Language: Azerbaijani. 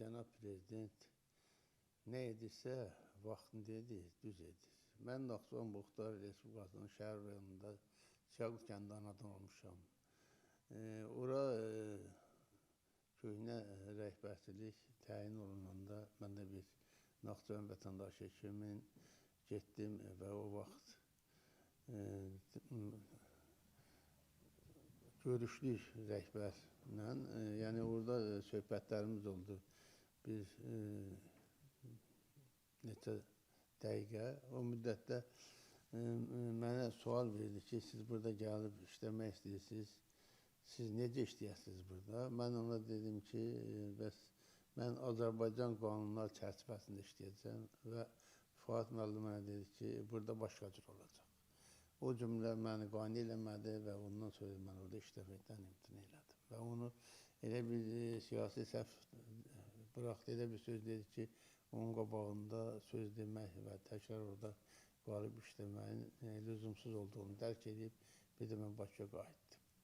cənab prezident nə edirsə, vaxtını dedi, düz edir. Mən Naxçıvan Muxtar Respublikasının şəhər rayonunda Çiyaqlı kəndi anadan olmuşam. Ora köhnə rəhbərçilik təyin olunanda mən də bir Naxçıvan vətəndaşı kimi getdim və o vaxt görüşlük rəhbərlə, yəni orada söhbətlərimiz oldu. Bir neçə dəqiqə. O müddətdə mənə sual verdi ki, siz burada gəlib işləmək istəyirsiniz, siz necə işləyəsiniz burada? Mən ona dedim ki, bəs mən Azərbaycan qanunlar çərçivəsində işləyəcəm və Fuad müəllim mənə dedi ki, burada başqa cür olacaq. O cümlə məni qane eləmədi və ondan sonra mən orada işləməkdən imtina elədim. Və onu elə bir siyasi səhv buraxdı, elə bir söz dedi ki, onun qabağında söz demək və təkrar orada qalıb işləməyin lüzumsuz olduğunu dərk edib, bir də mən Bakıya qayıtdım.